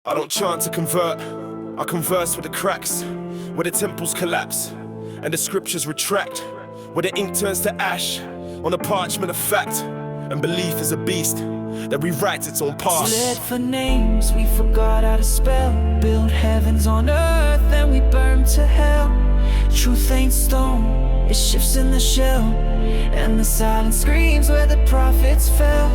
I don't chant to convert, I converse with the cracks, where the temples collapse and the scriptures retract, where the ink turns to ash on the parchment of fact, and belief is a beast that rewrites its own past. Slid for names, we forgot how to spell. Build heavens on earth, then we burn to hell. Truth ain't stone, it shifts in the shell, and the silence screams where the prophets fell.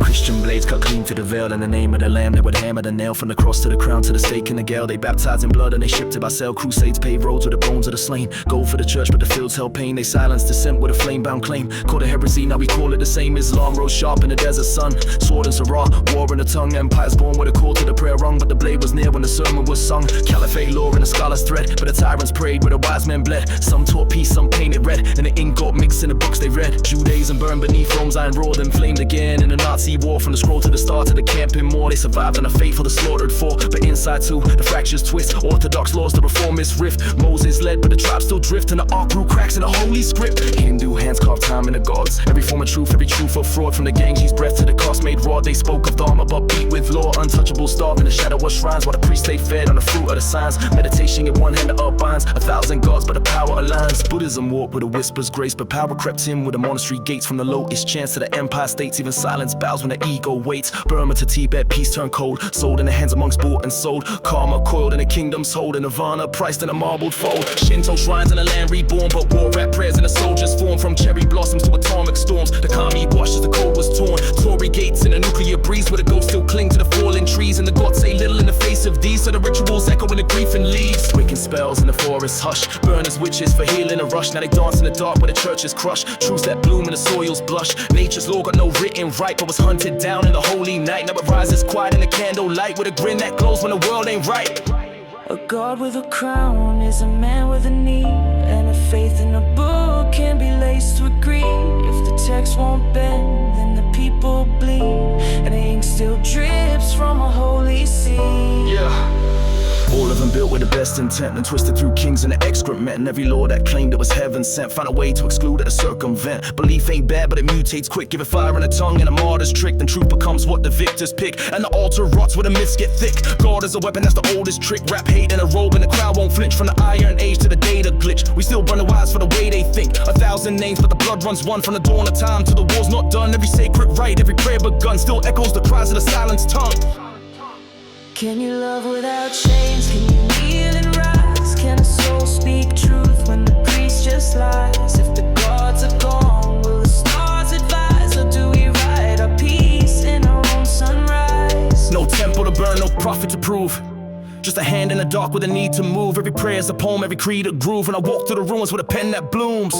Christian blades cut clean through the veil. In the name of the Lamb, they would hammer the nail. From the cross to the crown to the stake and the gale. They baptized in blood and they shipped it by sail. Crusades paved roads with the bones of the slain. Gold for the church but the fields held pain. They silenced dissent with a flame-bound claim. Called a heresy, now we call it the same. Islam rose sharp in the desert sun. Sword and Sarah, war in the tongue. Empires born with a call to the prayer rung. But the blade was near when the sermon was sung. Caliphate law in the scholar's thread. But the tyrants prayed where the wise men bled. Some taught peace, some painted red. And the ink got mixed in the books they read. Judaism burned beneath Rome's iron raw, then flamed again in the Nazi war. From the scroll to the start of the camping more. They survived on the faithful, the slaughtered for. But inside too, the fractures twist. Orthodox laws, the reformist rift. Moses led, but the tribes still drift. And the ark grew cracks in the holy script. Hindu hands carved time in the gods. Every form of truth, every truth of fraud. From the Ganges breath to the cost made raw. They spoke of Dharma, but beat with law. Untouchable, starved in the shadow of shrines. While the priests stayed fed on the fruit of the signs. Meditation in one hand, the other binds 1,000 gods, but the power aligns. Buddhism walked with a whisper's grace, but power crept in with the monastery gates. From the lotus chants to the empire states. Even silence bows when the ego waits. Burma to Tibet, peace turned cold. Sold in the hands amongst bought and sold. Karma coiled in the kingdom's hold. And Nirvana priced in a marbled fold. Shinto shrines in the land reborn. But war rap prayers in the soldiers form. From cherry blossoms to atomic storms. The Kami washed as the code was torn. Tory gates in a nuclear breeze. Where the ghosts still cling to the fallen trees. And the gods say little in the face of these. So the rituals echo in the grief and leaves. Wicked spells in the forest hush. Burn as witches for healing a rush. Now they dance in the dark where the church is crushed. Truths that bloom and the soils blush. Nature's law got no written right, but was hunted down in the holy night. Now it rises quiet in the candlelight with a grin that glows when the world ain't right. A God with a crown is a man with a need, and a faith in a book can be laced with greed. If the text won't bend, then the people bleed, and the ink still drips from a holy sea. All of them built with the best intent and twisted through kings and the excrement. And every law that claimed it was heaven sent found a way to exclude it or circumvent. Belief ain't bad, but it mutates quick. Give it fire in the tongue and a martyr's trick. Then truth becomes what the victors pick, and the altar rots where the myths get thick. God is a weapon, that's the oldest trick. Rap hate in a robe and the crowd won't flinch. From the iron age to the data glitch, we still burn the wise for the way they think. 1,000 names, but the blood runs one. From the dawn of time till the war's not done. Every sacred rite, every prayer begun still echoes the cries of the silenced tongue. Can you love without chains? Can you kneel and rise? Can a soul speak truth when the priest just lies? If the gods are gone, will the stars advise? Or do we write our peace in our own sunrise? No temple to burn, no prophet to prove. Just a hand in the dark with a need to move. Every prayer's a poem, every creed a groove. And I walk through the ruins with a pen that blooms.